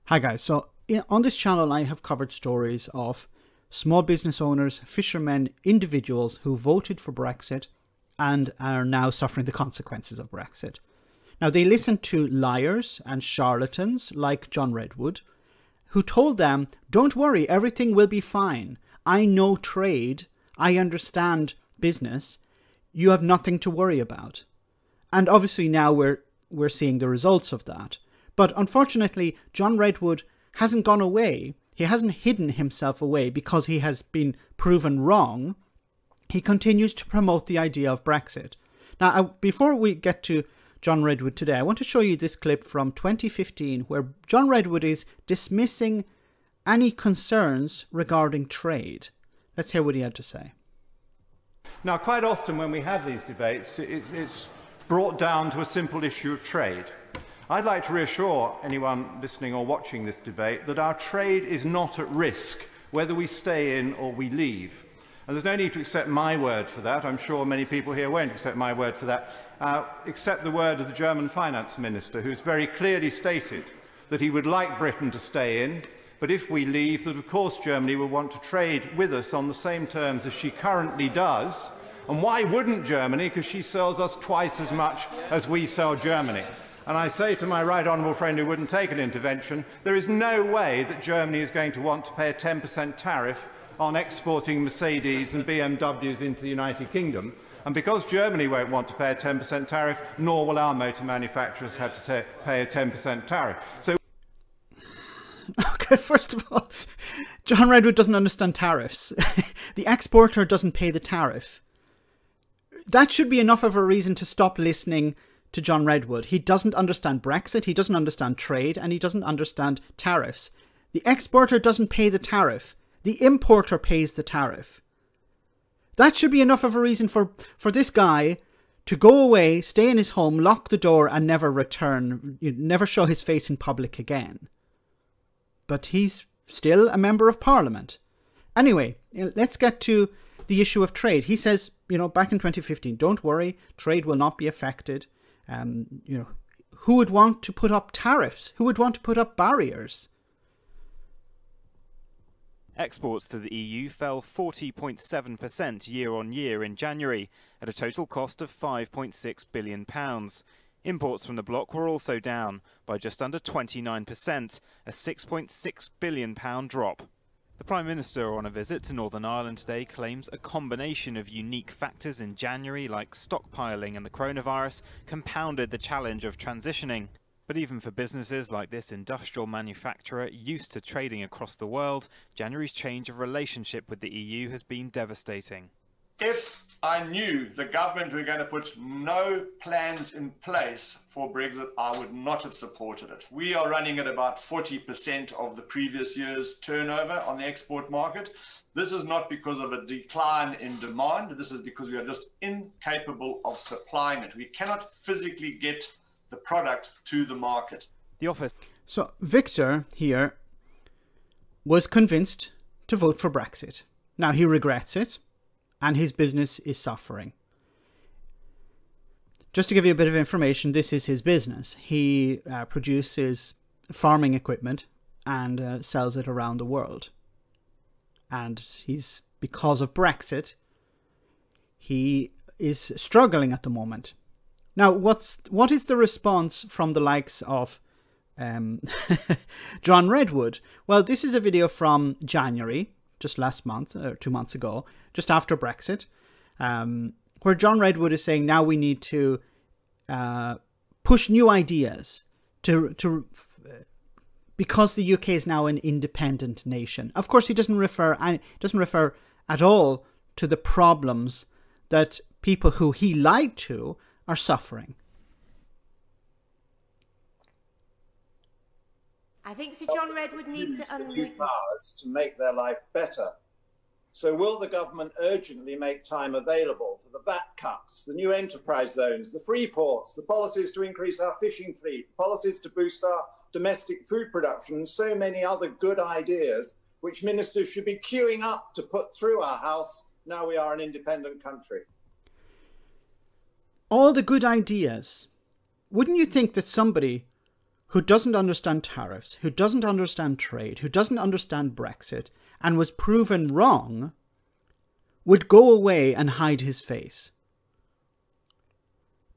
Hi guys, so on this channel I have covered stories of small business owners, fishermen, individuals who voted for Brexit and are now suffering the consequences of Brexit. Now they listened to liars and charlatans like John Redwood, who told them, don't worry, everything will be fine. I know trade, I understand business, you have nothing to worry about. And obviously now we're seeing the results of that. But unfortunately, John Redwood hasn't gone away. He hasn't hidden himself away because he has been proven wrong. He continues to promote the idea of Brexit. Now, before we get to John Redwood today, I want to show you this clip from 2015 where John Redwood is dismissing any concerns regarding trade. Let's hear what he had to say. Now, quite often when we have these debates, it's brought down to a simple issue of trade. I'd like to reassure anyone listening or watching this debate that our trade is not at risk, whether we stay in or we leave. And there's no need to accept my word for that. I'm sure many people here won't accept my word for that. Accept the word of the German finance minister, who's very clearly stated that he would like Britain to stay in, but if we leave, that of course Germany will want to trade with us on the same terms as she currently does. And why wouldn't Germany? Because she sells us twice as much as we sell Germany. And I say to my right honourable friend who wouldn't take an intervention, there is no way that Germany is going to want to pay a 10% tariff on exporting Mercedes and BMWs into the United Kingdom. And because Germany won't want to pay a 10% tariff, nor will our motor manufacturers have to pay a 10% tariff. So, okay, first of all, John Redwood doesn't understand tariffs. The exporter doesn't pay the tariff. That should be enough of a reason to stop listening to John Redwood. He doesn't understand Brexit, he doesn't understand trade, and he doesn't understand tariffs. The exporter doesn't pay the tariff. The importer pays the tariff. That should be enough of a reason for this guy to go away, stay in his home, lock the door, and never return, never show his face in public again. But he's still a member of parliament. Anyway, let's get to the issue of trade. He says, back in 2015, don't worry, trade will not be affected. Who would want to put up tariffs? Who would want to put up barriers? Exports to the EU fell 40.7% year-on-year in January, at a total cost of £5.6 billion. Imports from the bloc were also down by just under 29%, a £6.6 billion drop. The Prime Minister, on a visit to Northern Ireland today, claims a combination of unique factors in January, like stockpiling and the coronavirus, compounded the challenge of transitioning. But even for businesses like this industrial manufacturer used to trading across the world, January's change of relationship with the EU has been devastating. If I knew the government were going to put no plans in place for Brexit, I would not have supported it. We are running at about 40% of the previous year's turnover on the export market. This is not because of a decline in demand. This is because we are just incapable of supplying it. We cannot physically get the product to the market. The office. So Victor here was convinced to vote for Brexit. Now he regrets it, and his business is suffering. Just to give you a bit of information, this is his business. He produces farming equipment and sells it around the world. And because of Brexit, he is struggling at the moment. Now, what is the response from the likes of John Redwood? Well, this is a video from January, just last month, or 2 months ago, just after Brexit, where John Redwood is saying now we need to push new ideas because the UK is now an independent nation. Of course, he doesn't refer at all to the problems that people who he lied to are suffering. I think Sir John Redwood needs to unmute powers to make their life better. So will the government urgently make time available for the VAT cuts, the new enterprise zones, the free ports, the policies to increase our fishing fleet, policies to boost our domestic food production, and so many other good ideas which ministers should be queuing up to put through our House now we are an independent country? All the good ideas. Wouldn't you think that somebody who doesn't understand tariffs, who doesn't understand trade, who doesn't understand Brexit, and was proven wrong, would go away and hide his face.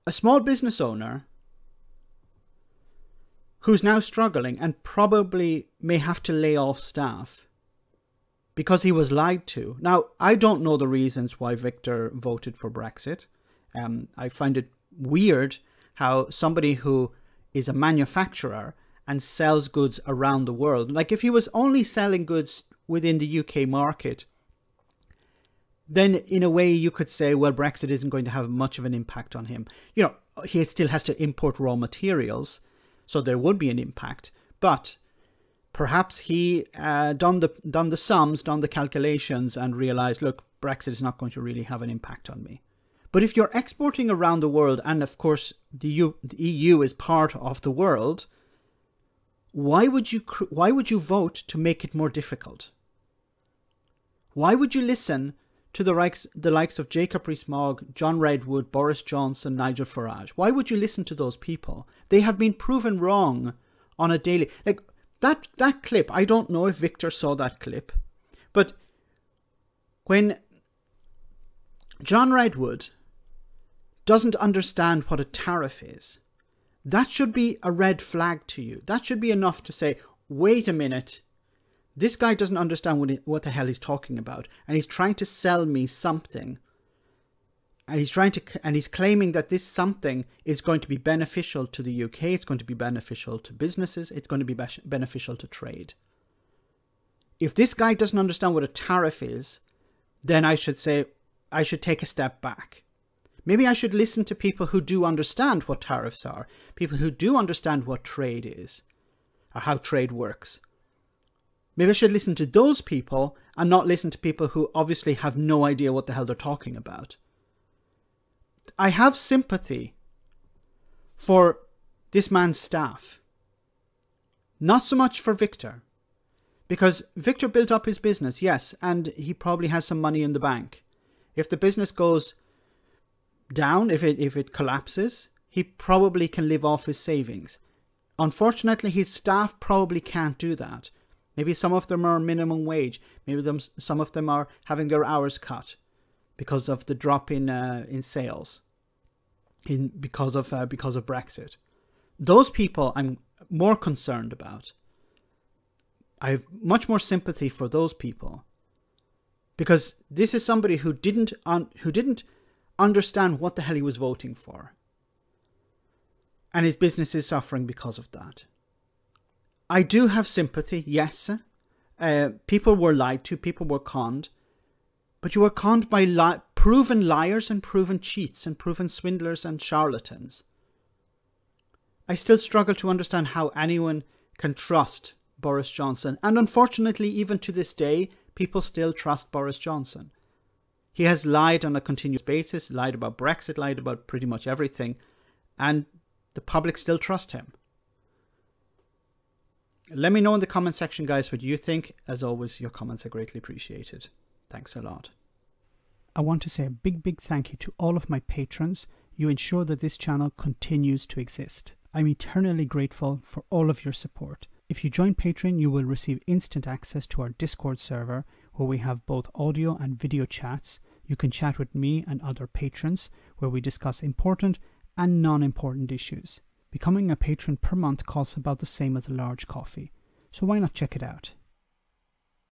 A small business owner who's now struggling and probably may have to lay off staff because he was lied to. Now, I don't know the reasons why Victor voted for Brexit. I find it weird how somebody who is a manufacturer and sells goods around the world, like if he was only selling goods within the UK market, then in a way you could say, well, Brexit isn't going to have much of an impact on him. You know, he still has to import raw materials, so there would be an impact. But perhaps he done the sums, done the calculations, and realized, look, Brexit is not going to really have an impact on me. But if you're exporting around the world, and of course the EU is part of the world, why would you vote to make it more difficult? Why would you listen to the likes of Jacob Rees-Mogg, John Redwood, Boris Johnson, Nigel Farage? Why would you listen to those people? They have been proven wrong on a daily... Like, that clip, I don't know if Victor saw that clip, but when John Redwood doesn't understand what a tariff is, that should be a red flag to you. That should be enough to say, wait a minute, this guy doesn't understand what the hell he's talking about, and he's trying to sell me something, and he's claiming that this something is going to be beneficial to the UK, it's going to be beneficial to businesses, it's going to be beneficial to trade. If this guy doesn't understand what a tariff is, then I should say I should take a step back. Maybe I should listen to people who do understand what tariffs are, people who do understand what trade is, or how trade works. Maybe I should listen to those people and not listen to people who obviously have no idea what the hell they're talking about. I have sympathy for this man's staff. Not so much for Victor. Because Victor built up his business, yes, and he probably has some money in the bank. If the business goes down, if it collapses, he probably can live off his savings. Unfortunately, his staff probably can't do that. Maybe some of them are minimum wage. Maybe some of them are having their hours cut because of the drop in sales, because of Brexit. Those people I'm more concerned about. I have much more sympathy for those people, because this is somebody who didn't understand what the hell he was voting for, and his business is suffering because of that. I do have sympathy, yes. People were lied to, people were conned, but you were conned by proven liars and proven cheats and proven swindlers and charlatans. I still struggle to understand how anyone can trust Boris Johnson, and unfortunately, even to this day, people still trust Boris Johnson. He has lied on a continuous basis, lied about Brexit, lied about pretty much everything, and the public still trust him. Let me know in the comment section, guys, what you think. As always, your comments are greatly appreciated. Thanks a lot. I want to say a big thank you to all of my patrons. You ensure that this channel continues to exist. I'm eternally grateful for all of your support. If you join Patreon, you will receive instant access to our Discord server, where we have both audio and video chats. You can chat with me and other patrons, where we discuss important and non-important issues. Becoming a patron per month costs about the same as a large coffee, so why not check it out?